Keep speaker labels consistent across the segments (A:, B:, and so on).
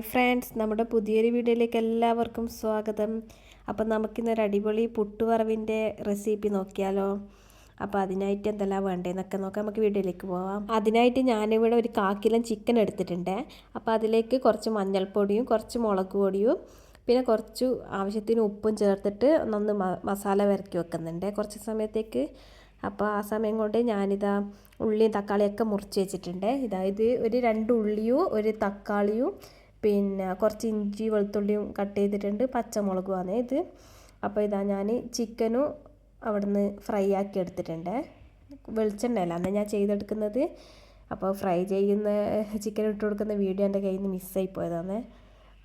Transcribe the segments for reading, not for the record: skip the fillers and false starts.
A: Hi friends, നമ്മുടെ പുതിയൊരു വീഡിയോയിലേക്ക് എല്ലാവർക്കും സ്വാഗതം. അപ്പം നമുക്കിന്നൊരു അടിപൊളി പുട്ടുവറവിൻ്റെ റെസിപ്പി നോക്കിയാലോ. അപ്പോൾ അതിനായിട്ട് എന്തെല്ലാം വേണ്ടതെന്നൊക്കെ നോക്കാം. നമുക്ക് വീഡിയോയിലേക്ക് പോവാം. അതിനായിട്ട് ഞാനിവിടെ ഒരു 1/4 കിലോ ചിക്കൻ എടുത്തിട്ടുണ്ട്. അപ്പോൾ അതിലേക്ക് കുറച്ച് മഞ്ഞൾപ്പൊടിയും കുറച്ച് മുളക് പൊടിയും പിന്നെ കുറച്ച് ആവശ്യത്തിന് ഉപ്പും ചേർത്തിട്ട് ഒന്ന് മസാല വരക്കി വെക്കുന്നുണ്ട് കുറച്ച് സമയത്തേക്ക്. അപ്പോൾ ആ സമയം കൊണ്ട് ഞാനിതാ ഉള്ളിയും തക്കാളിയൊക്കെ മുറിച്ച് വെച്ചിട്ടുണ്ട്. ഇത് ഒരു 2 ഉള്ളിയും ഒരു തക്കാളിയും പിന്നെ കുറച്ച് ഇഞ്ചി വെളുത്തുള്ളിയും കട്ട് ചെയ്തിട്ടുണ്ട്, പച്ചമുളകുമാണ് ഇത്. അപ്പോൾ ഇതാ ഞാൻ ചിക്കനും അവിടുന്ന് ഫ്രൈ ആക്കി എടുത്തിട്ടുണ്ട്. വെളിച്ചെണ്ണയിലാണ് ഞാൻ ചെയ്തെടുക്കുന്നത്. അപ്പോൾ ഫ്രൈ ചെയ്യുന്ന ചിക്കൻ ഇട്ട് കൊടുക്കുന്ന വീഡിയോ എൻ്റെ കയ്യിൽ നിന്ന് മിസ്സായി പോയതാണ്.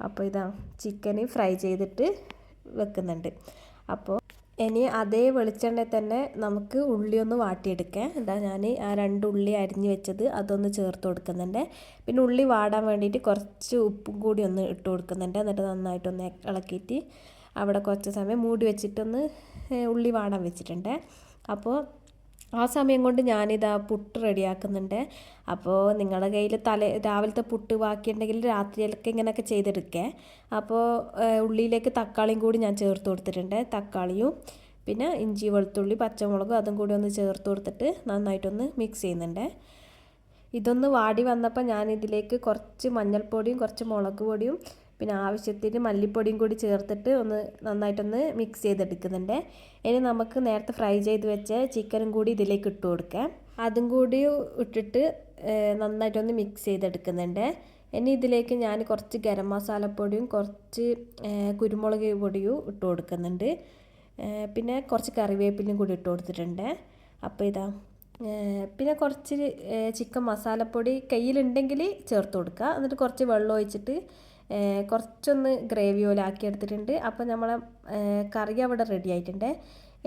A: അപ്പോൾ ഇതാ ചിക്കൻ ഫ്രൈ ചെയ്തിട്ട് വെക്കുന്നുണ്ട്. അപ്പോൾ ഇനി അതേ വെളിച്ചെണ്ണയിൽ തന്നെ നമുക്ക് ഉള്ളി ഒന്ന് വാട്ടിയെടുക്കാം. ഇതാ ഞാൻ ആ 2 ഉള്ളി അരിഞ്ഞ് വെച്ചത് അതൊന്ന് ചേർത്ത് കൊടുക്കുന്നുണ്ട്. പിന്നെ ഉള്ളി വാടാൻ വേണ്ടിയിട്ട് കുറച്ച് ഉപ്പും കൂടി ഒന്ന് ഇട്ട് കൊടുക്കുന്നുണ്ട്. എന്നിട്ട് നന്നായിട്ടൊന്ന് ഇളക്കിയിട്ട് അവിടെ കുറച്ച് സമയം മൂടി വെച്ചിട്ടൊന്ന് ഉള്ളി വാടാൻ വെച്ചിട്ടുണ്ട്. അപ്പോൾ ആ സമയം കൊണ്ട് ഞാനിതാ പുട്ട് റെഡിയാക്കുന്നുണ്ട്. അപ്പോൾ നിങ്ങളുടെ കയ്യിൽ രാവിലത്തെ പുട്ട് ബാക്കിയുണ്ടെങ്കിൽ രാത്രിയിലൊക്കെ ഇങ്ങനെയൊക്കെ ചെയ്തെടുക്കുക. അപ്പോൾ ഉള്ളിയിലേക്ക് തക്കാളിയും കൂടി ഞാൻ ചേർത്ത് കൊടുത്തിട്ടുണ്ട്. തക്കാളിയും പിന്നെ ഇഞ്ചി വെളുത്തുള്ളി പച്ചമുളകും അതും കൂടി ഒന്ന് ചേർത്ത് കൊടുത്തിട്ട് നന്നായിട്ടൊന്ന് മിക്സ് ചെയ്യുന്നുണ്ട്. ഇതൊന്ന് വാടി വന്നപ്പോൾ ഞാനിതിലേക്ക് കുറച്ച് മഞ്ഞൾപ്പൊടിയും കുറച്ച് മുളക് പൊടിയും പിന്നെ ആവശ്യത്തിന് മല്ലിപ്പൊടിയും കൂടി ചേർത്തിട്ട് ഒന്ന് നന്നായിട്ടൊന്ന് മിക്സ് ചെയ്തെടുക്കുന്നുണ്ട്. ഇനി നമുക്ക് നേരത്തെ ഫ്രൈ ചെയ്ത് വെച്ച ചിക്കനും കൂടി ഇതിലേക്ക് ഇട്ട് കൊടുക്കാം. അതും കൂടി ഇട്ടിട്ട് നന്നായിട്ടൊന്ന് മിക്സ് ചെയ്തെടുക്കുന്നുണ്ട്. ഇനി ഇതിലേക്ക് ഞാൻ കുറച്ച് ഗരം മസാലപ്പൊടിയും കുറച്ച് കുരുമുളക് പൊടിയും ഇട്ട് കൊടുക്കുന്നുണ്ട്. പിന്നെ കുറച്ച് കറിവേപ്പിലയും കൂടി ഇട്ട് കൊടുത്തിട്ടുണ്ട്. അപ്പോൾ ഇതാ പിന്നെ കുറച്ച് ചിക്കൻ മസാലപ്പൊടി കയ്യിലുണ്ടെങ്കിൽ ചേർത്ത് കൊടുക്കുക. എന്നിട്ട് കുറച്ച് വെള്ളം ഒഴിച്ചിട്ട് കുറച്ചൊന്ന് ഗ്രേവി പോലെ ആക്കി എടുത്തിട്ടുണ്ട്. അപ്പോൾ നമ്മളെ കറി അവിടെ റെഡി ആയിട്ടുണ്ട്.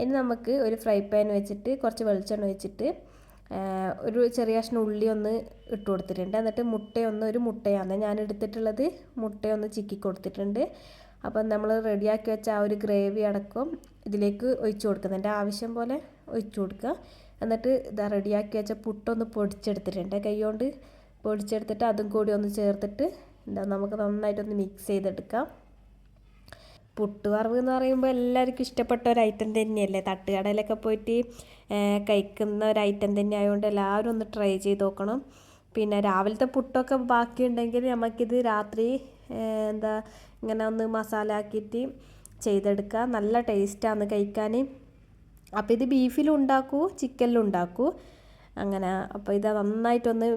A: ഇനി നമുക്ക് ഒരു ഫ്രൈ പാൻ വെച്ചിട്ട് കുറച്ച് വെളിച്ചെണ്ണ വെച്ചിട്ട് ഒരു ചെറിയ കഷ്ണം ഉള്ളി ഒന്ന് ഇട്ട് കൊടുത്തിട്ടുണ്ട്. എന്നിട്ട് ഒരു മുട്ടയാണ് ഞാൻ എടുത്തിട്ടുള്ളത്. മുട്ടയൊന്ന് ചിക്കി കൊടുത്തിട്ടുണ്ട്. അപ്പം നമ്മൾ റെഡിയാക്കി വെച്ച ആ ഒരു ഗ്രേവി അടക്കം ഇതിലേക്ക് ഒഴിച്ചു കൊടുക്കുന്നുണ്ട്. ആവശ്യം പോലെ ഒഴിച്ചു കൊടുക്കുക. എന്നിട്ട് ഇതാ റെഡിയാക്കി വെച്ച പുട്ടൊന്ന് പൊടിച്ചെടുത്തിട്ടുണ്ട്. കൈ കൊണ്ട് പൊടിച്ചെടുത്തിട്ട് അതും കൂടി ഒന്ന് ചേർത്തിട്ട് നമുക്ക് നന്നായിട്ടൊന്ന് മിക്സ് ചെയ്തെടുക്കാം. പുട്ടുവറവ് എന്ന് പറയുമ്പോൾ എല്ലാവർക്കും ഇഷ്ടപ്പെട്ട ഒരു ഐറ്റം തന്നെയല്ലേ. തട്ടുകടയിലൊക്കെ പോയിട്ട് കഴിക്കുന്ന ഒരു ഐറ്റം തന്നെ ആയതുകൊണ്ട് എല്ലാവരും ഒന്ന് ട്രൈ ചെയ്ത് നോക്കണം. പിന്നെ രാവിലത്തെ പുട്ടൊക്കെ ബാക്കിയുണ്ടെങ്കിൽ നമുക്കിത് രാത്രി ഇങ്ങനെ ഒന്ന് മസാല ആക്കിയിട്ട് ചെയ്തെടുക്കുക. നല്ല ടേസ്റ്റാണ് കഴിക്കാൻ. അപ്പോൾ ഇത് ബീഫിലും ഉണ്ടാക്കൂ ചിക്കനിലും ഉണ്ടാക്കൂ അങ്ങനെ. അപ്പോൾ ഇത് നന്നായിട്ടൊന്ന്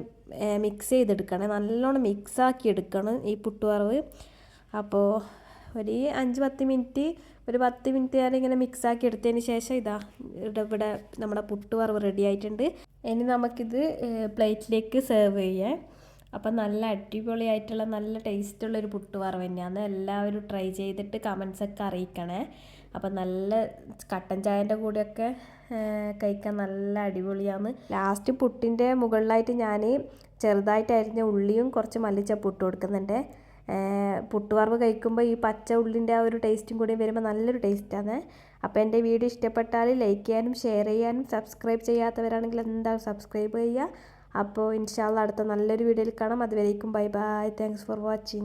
A: മിക്സ് ചെയ്തെടുക്കണം. നല്ലോണം മിക്സാക്കി എടുക്കണം ഈ പുട്ടുവറവ്. അപ്പോൾ ഒരു 5-10 മിനിറ്റ് ഒരു 10 മിനിറ്റ് നേരം ഇങ്ങനെ മിക്സാക്കി എടുത്തതിന് ശേഷം ഇവിടെ നമ്മുടെ പുട്ടുവറവ് റെഡി ആയിട്ടുണ്ട്. ഇനി നമുക്കിത് പ്ലേറ്റിലേക്ക് സെർവ് ചെയ്യാം. അപ്പം നല്ല അടിപൊളിയായിട്ടുള്ള നല്ല ടേസ്റ്റുള്ളൊരു പുട്ടുവറവ് തന്നെയാണ്. എല്ലാവരും ട്രൈ ചെയ്തിട്ട് കമൻസൊക്കെ അറിയിക്കണേ. അപ്പം നല്ല കട്ടൻ ചായൻ്റെ കൂടെയൊക്കെ കഴിക്കാൻ നല്ല അടിപൊളിയാണ്. ലാസ്റ്റ് പുട്ടിൻ്റെ മുകളിലായിട്ട് ഞാൻ ചെറുതായിട്ട് അരിഞ്ഞ ഉള്ളിയും കുറച്ച് മല്ലിച്ചപ്പ് ഇട്ട് കൊടുക്കുന്നുണ്ട്. പുട്ടുവറവ് കഴിക്കുമ്പോൾ ഈ പച്ച ഉള്ളിൻ്റെ ആ ഒരു ടേസ്റ്റും കൂടി വരുമ്പോൾ നല്ലൊരു ടേസ്റ്റാണ്. അപ്പോൾ എൻ്റെ വീഡിയോ ഇഷ്ടപ്പെട്ടാൽ ലൈക്ക് ചെയ്യാനും ഷെയർ ചെയ്യാനും സബ്സ്ക്രൈബ് ചെയ്യാത്തവരാണെങ്കിൽ എന്തായാലും സബ്സ്ക്രൈബ് ചെയ്യുക. അപ്പോൾ ഇൻഷാ അല്ലാഹ് അടുത്ത നല്ലൊരു വീഡിയോയിൽ കാണാം. അതുവരേക്കും bye bye. Thanks for watching.